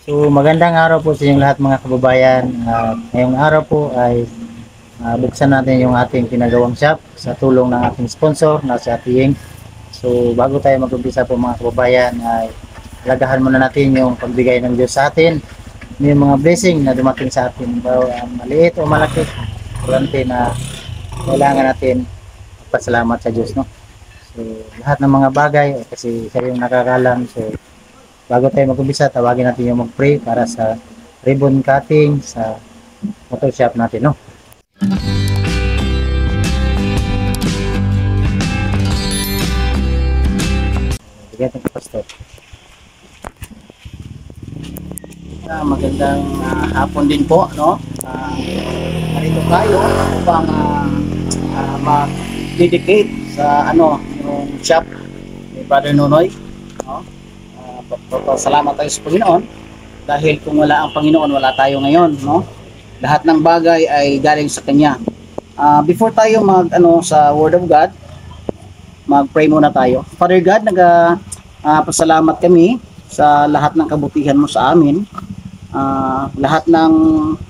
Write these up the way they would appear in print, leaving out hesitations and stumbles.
So magandang araw po sa inyong lahat mga kababayan. Ngayong araw po ay buksan natin yung ating pinagawang shop sa tulong ng ating sponsor na si Ate Ying. So bago tayo mag-umpisa po mga kababayan ay alagahan muna natin yung pagbigay ng Diyos sa atin. Yung mga blessing na dumating sa atin, maliit o malaki, kurante na kailangan natin pasalamat sa Diyos, no? So lahat ng mga bagay kasi siya yung nakakalam. So bago tayo mag-umpisa, tawagin natin yung mag-pray para sa ribbon cutting sa motor shop natin, no? Bigyan natin pastor. Magandang hapon din po, no? Narito tayo upang mag-dedicate sa yung shop ni Brother Nonoy, no? Salamat tayo sa Panginoon dahil kung wala ang Panginoon, wala tayo ngayon, no? Lahat ng bagay ay galing sa Kanya. Before tayo sa Word of God, mag-pray muna tayo. Father God, pasalamat kami sa lahat ng kabutihan mo sa amin. Lahat ng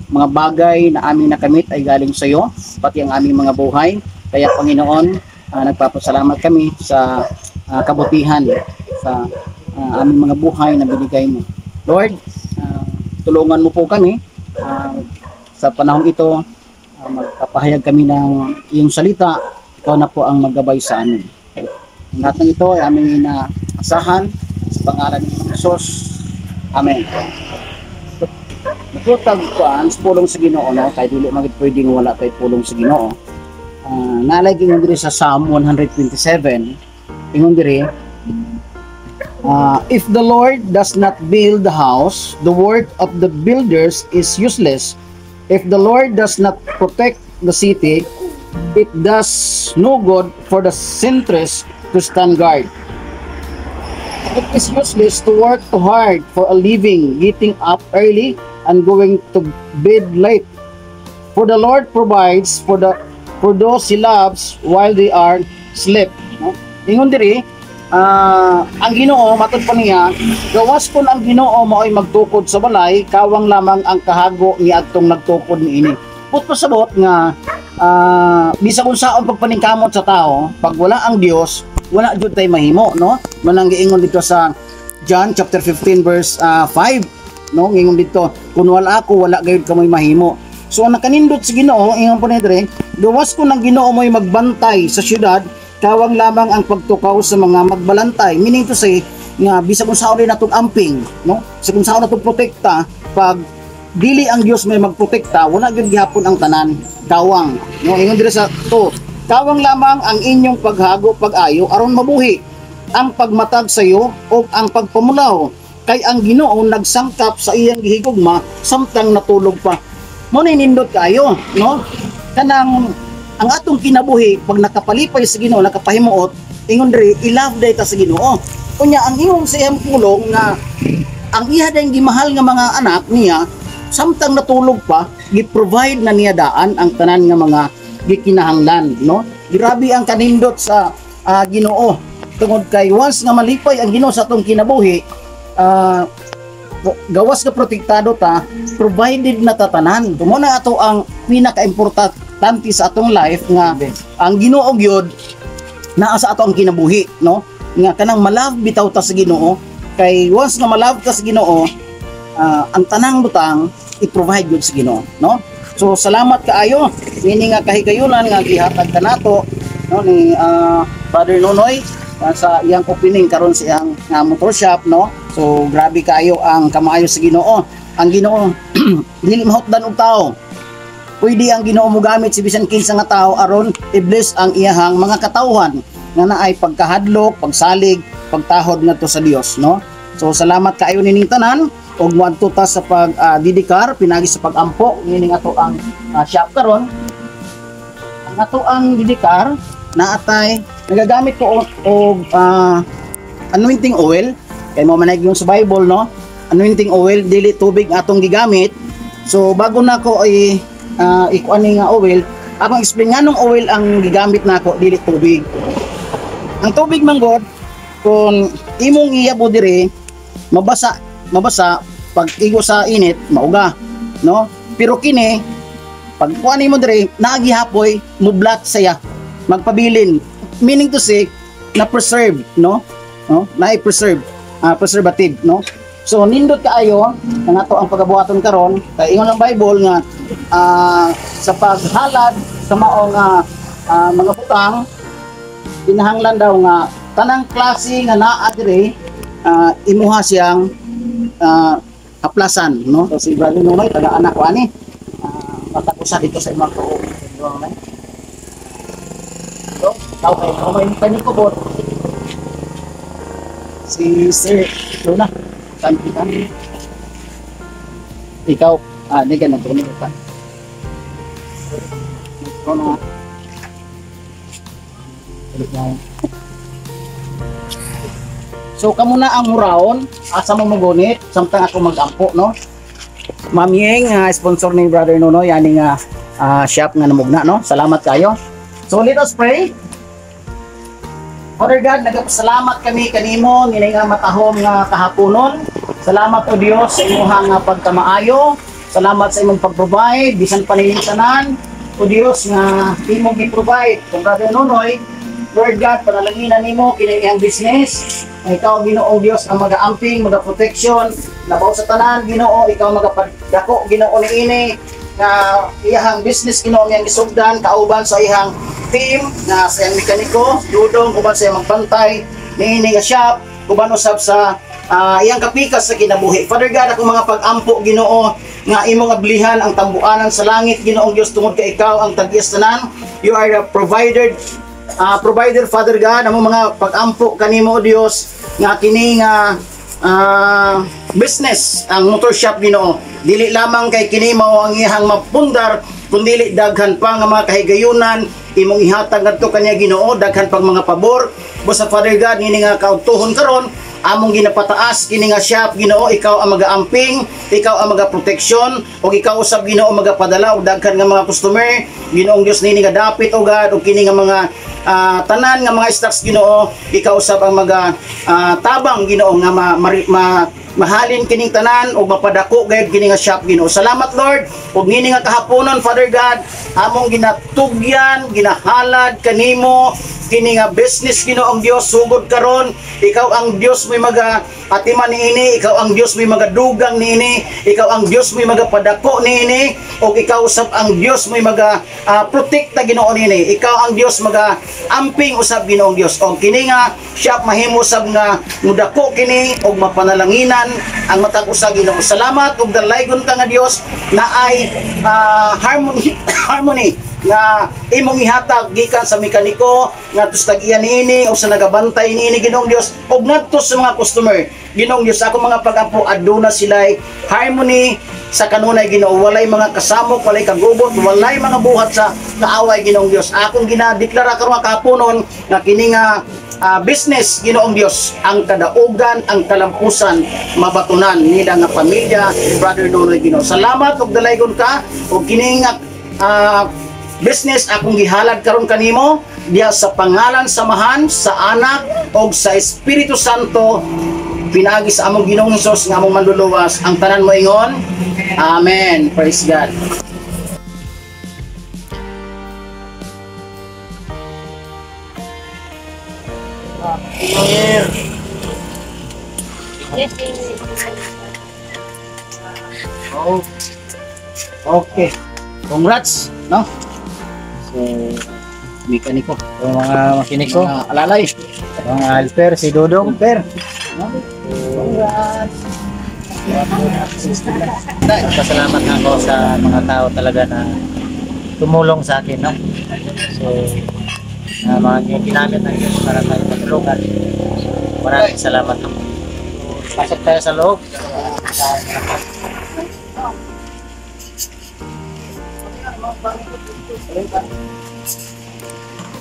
mga bagay na aming nakamit ay galing sa iyo, pati ang aming mga buhay. Kaya Panginoon, nagpapasalamat kami sa kabutihan sa aming mga buhay na binigay mo. Lord, tulungan mo po kami sa panahong ito. Magpapahayag kami ng iyong salita. Ikaw na po ang maggabay sa amin. Ang lahat ng ito ay aming inaasahan sa pangalan ng Jesus. Amen. Nagtutagpuan sa pulong sa Ginoo, no? Kaya dili magit pwedeng wala tayo pulong sa Ginoo. Nalagay ingon diri sa Psalm 127. Ingon diri, if the Lord does not build the house, the work of the builders is useless. If the Lord does not protect the city, it does no good for the sentries to stand guard. It is useless to work too hard for a living, getting up early and going to bed late. For the Lord provides for those He loves while they are asleep. No? Ingon diri, ang Ginoo matod pa niya, gawas kon ang Ginoo mao'y magtukod sa balay, kawang lamang ang kahago ni adtong nagtukod niini. Put pasabot nga bisag unsaon pagpaningkamot sa tao, pag wala ang Dios, wala jud tay mahimo, no? Manang giingon dito sa John chapter 15 verse 5, no? Ingon dito, kun wala ako, wala gayud kamoy mahimo. So ang nakanindot sa Ginoo, ingon po nito, gawas ko ng Ginoo mo'y magbantay sa syudad, kawang lamang ang pagtukaw sa mga magbalantay. Meaning to say, nga bisag unsaon rin natong amping, no? Bisag unsaon natong protekta, pag dili ang Dios may magprotekta, wala gyud gihapon ang tanan, kawang. No, ingon diri sa to, kawang lamang ang inyong paghago pag-ayo aron mabuhi ang pagmatag sa iyo o ang pagpamulaw, kay ang Ginoo nagsangkap sa iyang gihigugma samtang natulog pa. Mo nindot kayo, no? Kanang ang atong kinabuhi pag nakapalipay sa Ginoo, nakapahimuot, ingon diri i-love day ta sa Ginoo. Kunya ang iyong sa iyang pulong nga ang iya dayang gimahal nga mga anak niya samtang natulog pa, gi-provide na niya daan ang tanan nga mga gikinahanglan, no? Grabe ang kanindot sa Ginoo. Tungod kay once nga malipay ang Ginoo sa atong kinabuhi, gawas ka protektado ta, provided na tatanan. Tumo na ato ang pinaka-importante sa atong life nga ang Ginoo gyud naa sa ato ang kinabuhi, no? Nga kanang malove bitaw ta sa Ginoo, kay once nga malove ka sa Ginoo, ang tanang butang i-provide gyud sa Ginoo, no? So salamat kaayo ini nga kahigayunan nga gihatag kanato, no, ni Brother Nonoy sa iyang opening karon sa iyang motor shop, no? So grabe kaayo ang kamaayo sa Ginoo. Ang Ginoo dili mahutdan og tao. Pwede ang Ginoo mo gamit si bisan kinsa nga tao aron i-bless ang iyahang mga katawhan nga naay pagkahadlok, pagsalig, pagtahod ngadto sa Dios, no? So salamat kaayo nining tanan og moadto ta sa pag-didikar pinagi sa pag-ampo nining ato ang shop karon. Ang ato ang didikar naatay nagagamit ko og anointing oil, kay mo manay yung sa Bible, no? Anointing oil dili tubig atong gigamit. So bago nako ay ikuan nga oil, akong explain nganong oil ang gigamit nako dili tubig. Ang tubig man god kung imong iyabo dire mabasa pag igo sa init mauga, no? Pero kini pag kuani mo dire nagihapoy mublat saya magpabilin, meaning to say na preserve, no? No? Na preserve, preservative, no? So nindot kaayo ang ato ang pagabuhaton karon kay ingon ang Bible nga sa paghalad sa maong mga butang kinahanglan daw nga tanang klase nga naa dire imuha siyang aplasan, no? So si Brother Nunoy taga-anak ko ani matakusa dito sa imong tuo. So, tao kayo may paniko po. Si Sir Luna, saan kita? Ikaw, hindi ka nagtuloy pa. Ikaw na. So, kamo na ang muraon, asa mo magunit, samtang ako mag-ampo, no? Ma'am Yeng, sponsor ni Brother Nunoy, yani nga shop nga namugna, no? Salamat kayo. So, let us pray. Father God, nagapasalamat kami kanimo, nilay nga matahom nga kahaponon. Salamat o Dios sa imuhang pagkamaayo. Salamat sa imong pag-provide, bisan paniningsanan. O Dios nga imong gi-provide. Kung Brother Nunoy, Lord God, panalanginan nimo kini iyang business. Ikaw Ginoo Dios ang mag-aamping, mag-protection, labaw sa tanan Ginoo, ikaw magapadako Ginoo niini nga iyang business Ginoo niyang gisugdan kauban sa iyang team na sa iyang mekaniko, dudong uban sa iyang magbantay niini nga shop, uban usab sa iyang kapikas sa kinabuhi. Father God, ako mga pag-ampo Ginoo nga imong ablihan ang tambuanan sa langit Ginoong Dios tungod kay ikaw ang tag-is tanan. You are the provider Father God, ang mga pag-ampo kanimo Dios nga kini nga business ang motor shop Ginoo. Dili lamang kay kini mao ang iyang mapundar kundi daghan pa nga mga kahigayunan imong ihatag ngadto kaniya Ginoo, daghan pang mga pabor. Busa Father God, nini nga kautuhon karon among ginapataas kini nga shop Ginoo, ikaw ang mag-aamping, ikaw ang magaproteksyon ug ikaw usab Ginoo magapadala og daghan nga mga customer Ginoong Dios nini nga dapit o God ug kini nga mga tanan nga mga stocks Ginoo, ikaw usab ang tabang Ginoo nga mahalin kining tanan o mapadako gayud kini nga shop Ginoo. Salamat Lord ug nini nga kahaponon Father God among ginatugyan ginahalad kanimo kini nga business Ginoong Dios sugod karon ikaw ang Dios may atiman niini, ikaw ang Dios may magadugang niini, ikaw ang Dios may magapadako niini ug ikaw usab ang Dios may protekta Ginoo niini, ikaw ang Dios amping usab Ginoong Dios og kini nga shop mahimo usab nga mudako kini og mapanalanginan ang matag usa Ginoo. Salamat ug dalaygon ka nga Dios na ay harmony nga imong ihatag gikan sa mekaniko ngadto sa tag-iya niini o sa nagabantay niini Ginoong Dios og ngadto sa mga customer Ginoong Dios. Ako mga pag-ampo aduna sila'y harmony sa kanunay Ginoo, walay mga kasamok, walay kagubot, walay mga buhat sa kaaway Ginoong Dios. Akong ginadeklara karon kapunon nga kini nga business Ginoong Dios ang kadaugan, ang kalampusan mabatunan nila nga pamilya Brother Nunoy Ginoo. Salamat ug dalaygon ka ug kini nga business akong gihalad karon kanimo diya sa pangalan samahan sa anak og sa Espiritu Santo pinagi sa among Ginoong Hesus nga among manluluwas ang tanan mo ingon amen. Praise God. Okay. Congrats, no? So, Mekaniko. yung mga makiniko, Alalay. mga helper, si Dodong. Per. Congrats. Pasalamat nga ako sa mga tao talaga na tumulong sa akin, no? So, mga ginamit ng Diyos para tayo matulungan. Maraming salamat, no? Pasok tayo sa loob.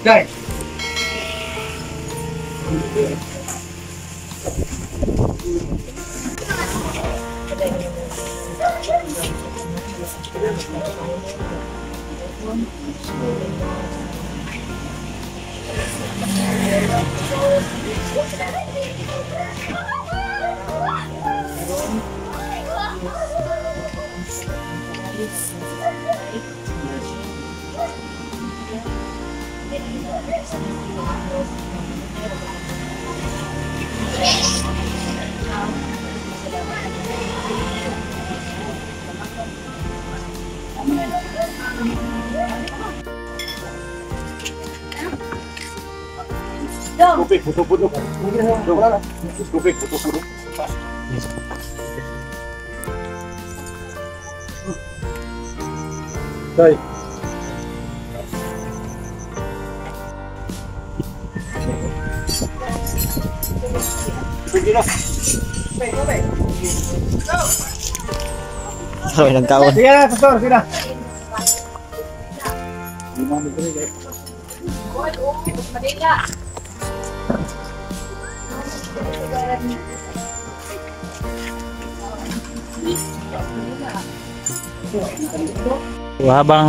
Guys. Tubig, puto-puto. Tubig, puto-puto. Tay. So, ilang taon. Sige na, pastor, sige na. So, habang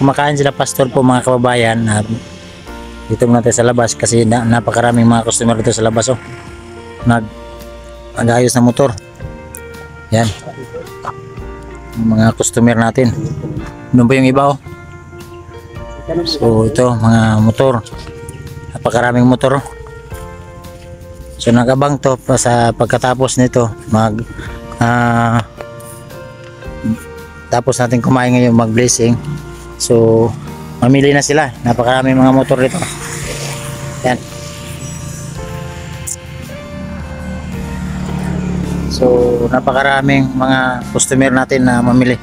kumakain sila pastor po mga kababayan, dito muna tayo sa labas kasi napakaraming mga customer dito sa labas oh. Nag-ayos ng motor. Yan. Yung mga customer natin. Doon po yung iba oh. So ito mga motor. Napakaraming motor oh. So nagabang to pa sa pagkatapos nito tapos natin kumain ngayon mag-blessing. So mamili na sila. Napakaraming mga motor dito. Yan. So napakaraming mga customer natin na mamili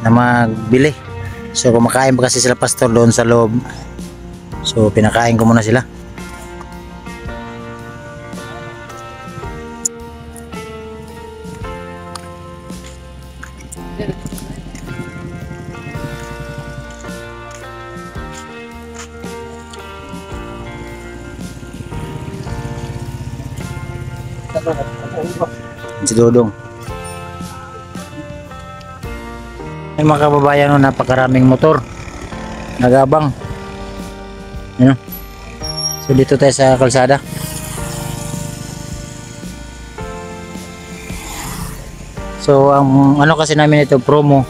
na magbili. So kumakain pa kasi sila pastor doon sa loob. So pinakain ko muna sila. Si Dodong. Ay mga kababayan, no, napakaraming motor nagabang. Ano? So dito tayo sa kalsada. So ang ano kasi namin ito promo,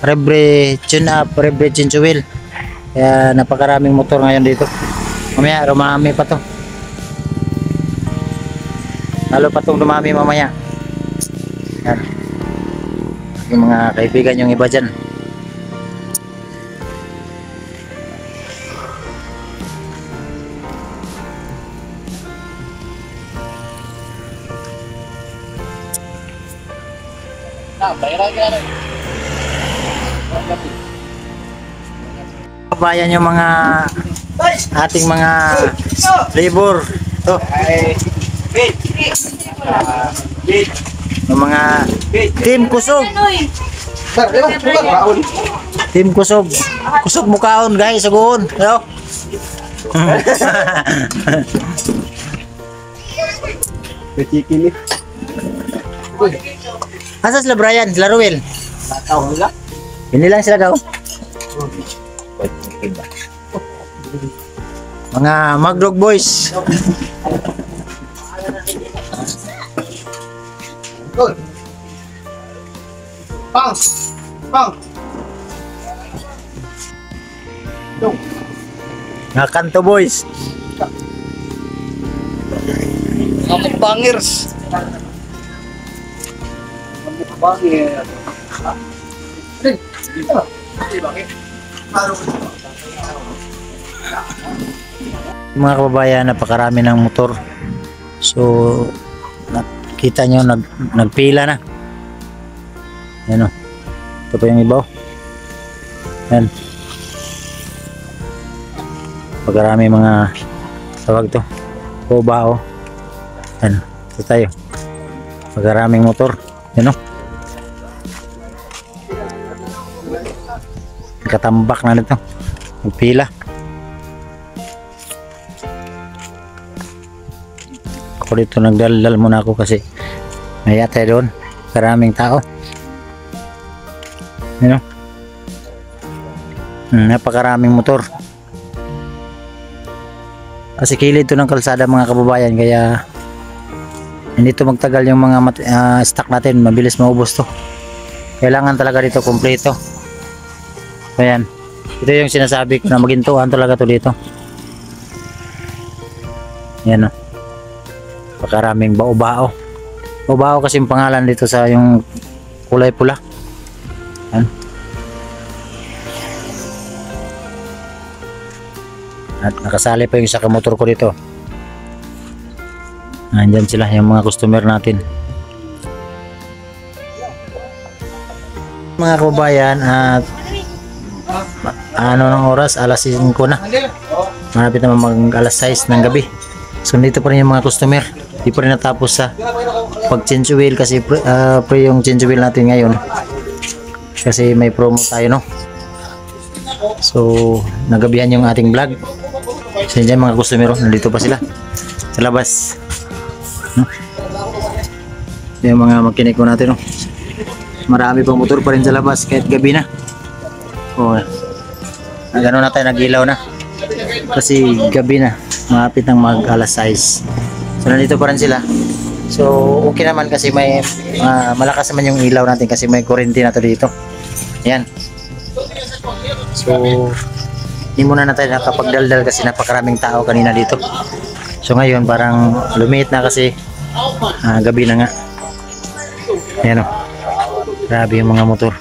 Rebre tune up, Rebre change wheel. Kaya napakaraming motor ngayon dito. Mamaya rumami pa to. Lalo pa itong dumami mamaya. Yan. Yung mga kaibigan yung iba dyan. Bayan yung mga ating mga labor. To. Yung mga team kusog. Team kusog. Kusog mukaon guys, sagoon. Hello. Chicken eh. Asa sila Brian, sila Ruel? Tao nila. Hindi lang sila daw. Mga Magdog Boys. Good. Pang. Pang. Mga Kanto Boys. Mga bangers. Mga bangers. Mga kababayan, napakarami ng motor. So nakita nyo nagpila na. Yan o. Ito pa yung iba o. Yan. Pagkarami mga tawag to. Kuba o. Yan. Ito tayo. Pagkaraming motor. Yan o. Katambak na nito. Nagpila. Ako dito nagdaldal muna ako kasi may yate doon. Karaming tao. You know? Napakaraming motor. Kasi kilid to ng kalsada mga kababayan, kaya hindi to magtagal yung mga stock natin, mabilis maubos to. Kailangan talaga dito kumpleto. Ayan. Ito yung sinasabi ko na magintuan talaga to dito. Yan o. Pagkaraming bao-bao. Bao-bao kasi yung pangalan dito sa yung kulay pula. Yan. At nakasali pa yung isa motor ko dito. Nandyan sila yung mga customer natin. Mga kabayan, at ano ng oras, alas 5 na. Malapit na mag alas 6 ng gabi. So dito pa rin yung mga customer. Di pa rin natapos sa pag change wheel kasi pre yung change wheel natin ngayon. Kasi may promo tayo, no. So nagabihan yung ating vlog. So dyan mga customer, nandito pa sila sa labas, no? Yung mga makinig ko natin, no. Marami pang motor pa rin sa labas kahit gabi na. Oh, gano'n na tayo, nag-ilaw na kasi gabi na, malapit ng mag alas 6. So nandito pa rin sila. So okay naman kasi may malakas naman yung ilaw natin kasi may kurente na to dito. Ayan. So hindi muna na tayo nakapagdaldal kasi napakaraming tao kanina dito. So ngayon parang lumit na kasi gabi na nga. Ayan o, grabe yung mga motor.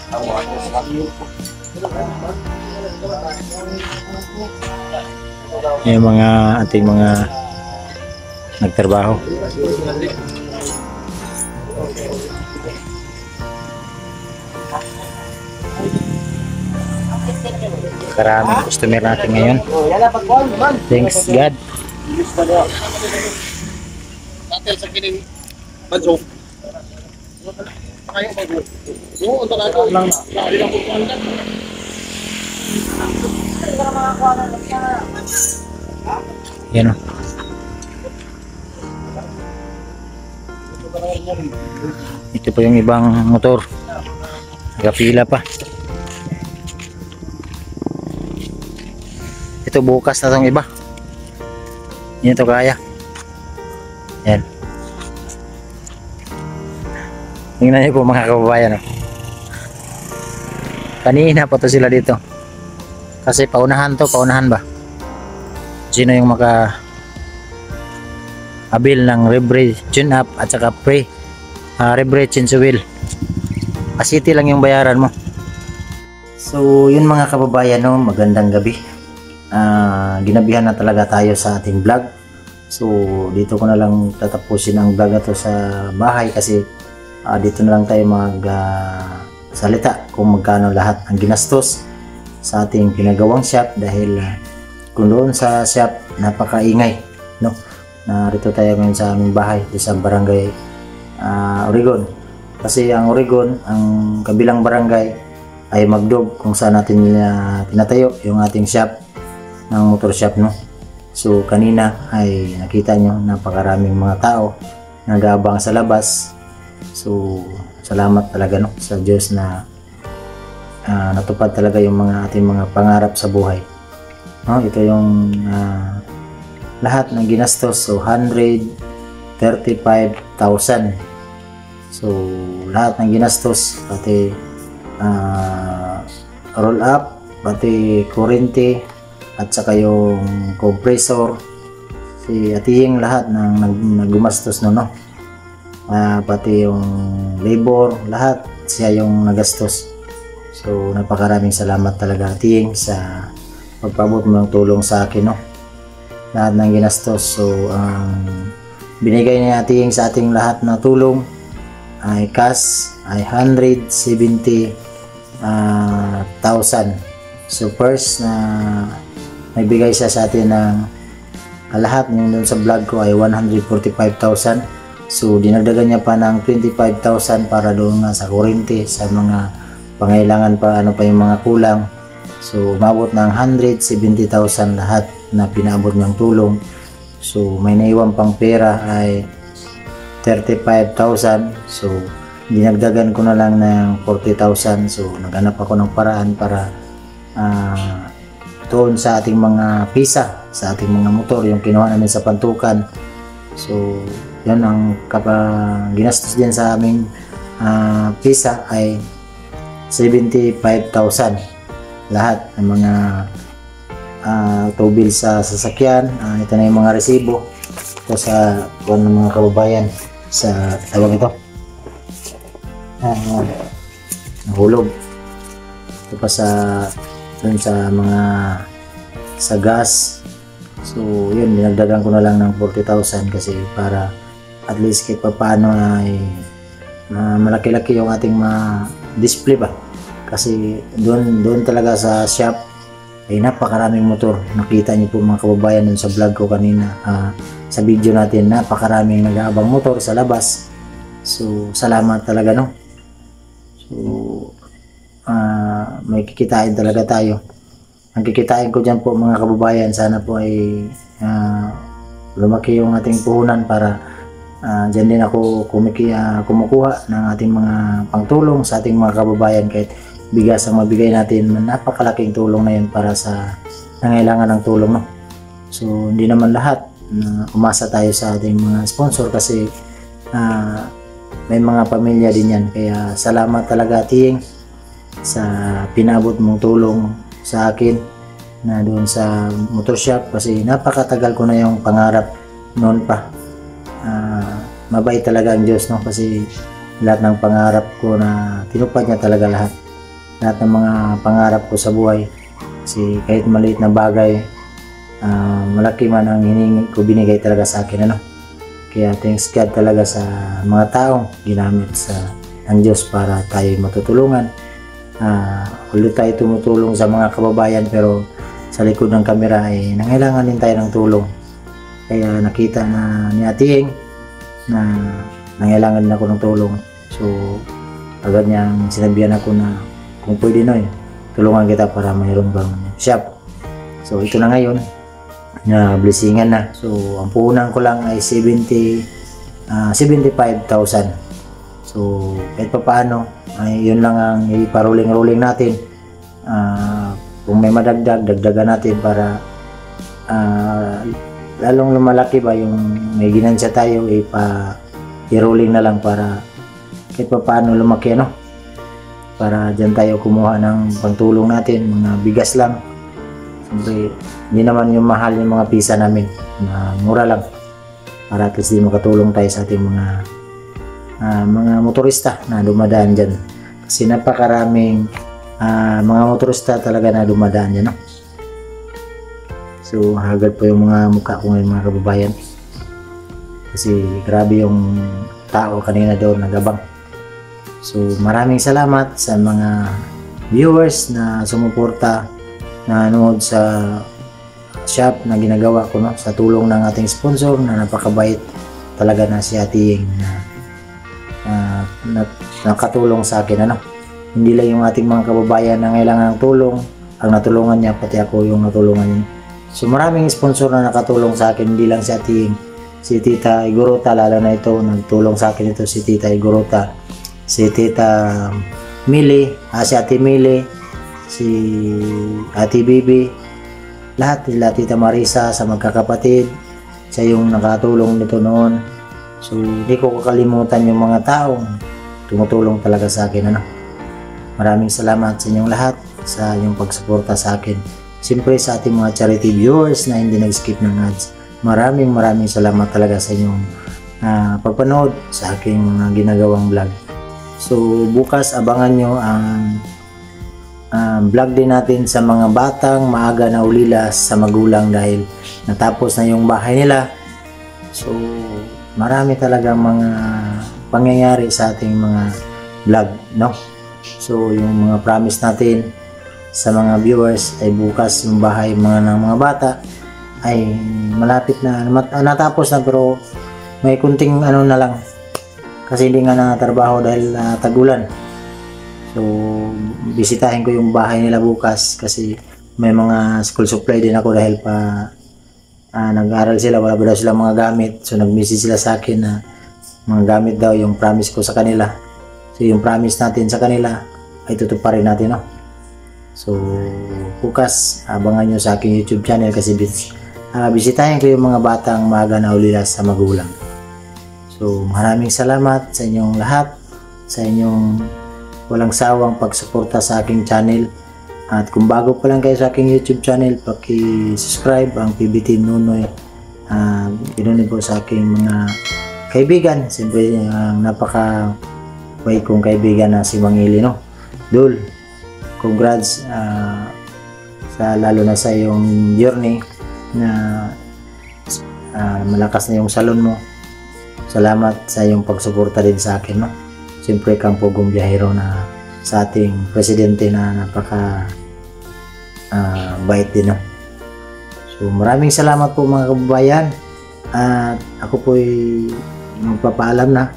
Yung mga ating mga nagtrabaho. Karaming customer natin ngayon. Thanks God. Yan o. Ito po yung ibang motor. Nagapila pa. Ito bukas na itong iba. Hindi ito kaya. Yan. Tingnan niyo po mga kababayan. Kanina pa to sila dito. Kasi paunahan to, paunahan ba? Sino yung maka abil ng rebre tune up at saka rebre change wheel. City lang yung bayaran mo. So yun mga kababayan, no, magandang gabi. Ginabihan na talaga tayo sa ating vlog. So dito ko na lang tatapusin ang vlog na to sa bahay kasi dito na lang tayo mag salita kung magkano lahat ang ginastos sa ating pinagawang shop dahil kung doon sa shop napakaingay, no. Narito tayo ngayon sa aming bahay sa barangay Oregon kasi ang Oregon, ang kabilang barangay ay Magdog kung saan natin tinatayo yung ating shop ng motor shop, no. So kanina ay nakita nyo napakaraming mga tao nag-aabang sa labas. So salamat talaga, no, sa Diyos na natupad talaga yung mga ating mga pangarap sa buhay, no. Ito yung lahat ng ginastos. So 135,000. So lahat ng ginastos pati roll up, pati kurente at saka yung compressor, si Atiying lahat ng naggumastos no. Pati yung labor, lahat siya yung nagastos. So napakaraming salamat talaga Atiying sa pagpaabot mo ng tulong sa akin, no. Lahat ng ginastos. So binigay ni Atiying sa ating lahat na tulong ay cash ay 170,000. So first na nagbigay siya sa atin ng lahat yung doon sa vlog ko ay 145,000. So dinagdagan niya pa ng 25,000 para doon nga sa kurente, sa mga pangailangan pa, ano pa yung mga kulang. So umabot ng 170,000 lahat na pinaabot niyang tulong. So may naiwan pang pera ay 35,000. So dinagdagan ko na lang ng 40,000. So naghanap ako ng paraan para doon sa ating mga pisa, sa ating mga motor, yung kinuha namin sa pantukan. So yan ang ginastos din sa aming pisa ay 75,000 lahat ng mga tubil sa sasakyan. Ito na yung mga resibo ito sa ng mga kababayan sa tawag ito nahulog. Ito pa sa dun sa mga sa gas. So yun, dinagdagan ko na lang ng 40,000 kasi para at least kahit pa paano ay malaki-laki yung ating display ba, kasi doon talaga sa shop ay napakaraming motor. Nakita niyo po mga kababayan dun sa vlog ko kanina, sa video natin, napakaraming nag-aabang motor sa labas. So salamat talaga, no. So may kikitain talaga tayo. Ang kikitain ko dyan po mga kababayan, sana po ay lumaki yung ating puhunan para dyan din ako kumukuha ng ating mga pangtulong sa ating mga kababayan. Kahit bigas ang mabigay natin, napakalaking tulong na yun para sa nangailangan ng tulong, no? So hindi naman lahat umasa tayo sa ating mga sponsor kasi may mga pamilya din yan. Kaya salamat talaga, Tiying, sa pinabot mong tulong sa akin na doon sa motor shop, kasi napakatagal ko na yung pangarap noon pa. Mabait talaga ang Diyos, no? Kasi lahat ng pangarap ko na tinupad niya talaga lahat ng mga pangarap ko sa buhay. Kasi kahit maliit na bagay, malaki man ang hiningi ko, binigay talaga sa akin, ano? Kaya thanks God talaga sa mga taong ginamit ng Diyos para tayo matutulungan. Ulit tayo tumutulong sa mga kababayan, pero sa likod ng kamera ay nangailangan din tayo ng tulong. Kaya nakita na ni Ating na nangailangan din ako ng tulong. So agad niyang sinabihan ako na kung pwede, Noy, tulungan kita para mayroon bang shop. So ito na ngayon na blessingan na. So ang puhunan ko lang ay 75,000. So kahit pa paano ay yun lang ang iparuling-ruling natin. Kung may madagdag, dagdagan natin para lalong lumalaki ba yung may ginansya tayo, i-rolling na lang para kahit pa paano lumaki, no? Para dyan tayo kumuha ng pangtulong natin, mga bigas lang. Siyempre, hindi naman yung mahal yung mga pisa namin, mura lang, para at least di makatulong tayo sa ating mga motorista na dumadaan dyan, kasi napakaraming mga motorista talaga na dumadaan dyan, no? So hagad po yung mga mukha ko ngayon mga kababayan, kasi grabe yung tao kanina doon nagabang. So maraming salamat sa mga viewers na sumuporta, na nanood sa shop na ginagawa ko, no? Sa tulong ng ating sponsor na napakabait talaga na si Ating na nakatulong sa akin, ano? Hindi lang yung ating mga kababayan na kailangan ng tulong ang natulungan niya, pati ako yung natulungan niya. So maraming sponsor na nakatulong sa akin, hindi lang si Ating, si Tita Igorota, lalo na ito nagtulong sa akin ito, si Tita Igorota, si Tita Mili, si Ate Mili, si Ate Bibi, lahat nila, Tita Marisa sa magkakapatid, siya yung nakatulong nito noon. So hindi ko kakalimutan yung mga taong tumutulong talaga sa akin, ano? Maraming salamat sa inyong lahat sa inyong pagsuporta sa akin. Siyempre sa ating mga charity viewers na hindi nag-skip ng ads, maraming salamat talaga sa inyong pagpanood sa aking mga ginagawang vlog. So bukas abangan nyo ang vlog din natin sa mga batang maaga na ulilas sa magulang dahil natapos na yung bahay nila. So marami talagang mga pangyayari sa ating mga vlog, no? So yung mga promise natin sa mga viewers ay bukas yung bahay ng mga bata ay malapit na natapos na, pero may kunting ano na lang kasi hindi nga nakatrabaho dahil tagulan. So bisitahin ko yung bahay nila bukas kasi may mga school supply din ako dahil nag-aaral sila, wala ba daw sila mga gamit. So nag-message sila sa akin na mga gamit daw yung promise ko sa kanila. So yung promise natin sa kanila ay tutuparin natin, no? So bukas abangan nyo sa aking YouTube channel kasi bisitahin ko yung mga batang maaga na ulilas sa magulang. So maraming salamat sa inyong lahat, sa inyong walang sawang pagsuporta sa aking channel. At kung bago pa lang kayo sa aking YouTube channel, paki-subscribe ang PB Team Nunoy. Pinunin po sa aking mga kaibigan. Siyempre, napaka-way kong kaibigan na si Mang Ili, no? Dul, congrats lalo na sa iyong journey na malakas na yung salon mo. Salamat sa iyong pagsuporta din sa akin, no? Siyempre kang pugong biyahero na sa ating presidente na napaka bait din, no? So maraming salamat po mga kababayan, at ako po'y magpapaalam na.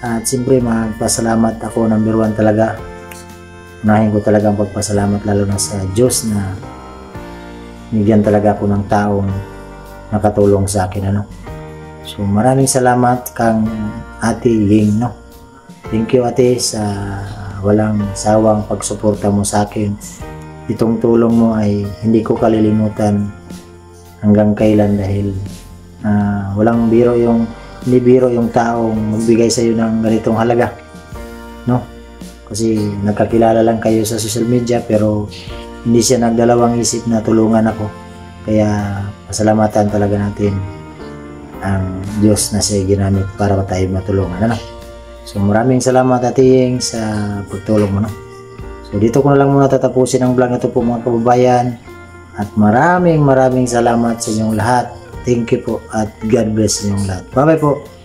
At siyempre magpasalamat ako, number 1 talaga. Unahin ko talaga ang pagpasalamat lalo na sa Diyos na bigyan talaga ako ng taong nakatulong sa akin, ano. So maraming salamat kang Ate Ying, no. Thank you ate sa walang sawang pagsuporta mo sa akin. Itong tulong mo ay hindi ko kalilimutan hanggang kailan, dahil hindi biro yung taong magbigay sa iyo ng ganitong halaga, no. Kasi nagkakilala lang kayo sa social media, pero hindi siya nagdalawang isip na tulungan ako. Kaya pasalamatan talaga natin ang Diyos na siya ginamit para tayo matulungan, ano? So maraming salamat ating sa pagtulong mo, no? So dito ko na lang muna tatapusin ang vlog na ito po mga kababayan, at maraming salamat sa inyong lahat. Thank you po, at God bless inyong lahat. Bye bye po.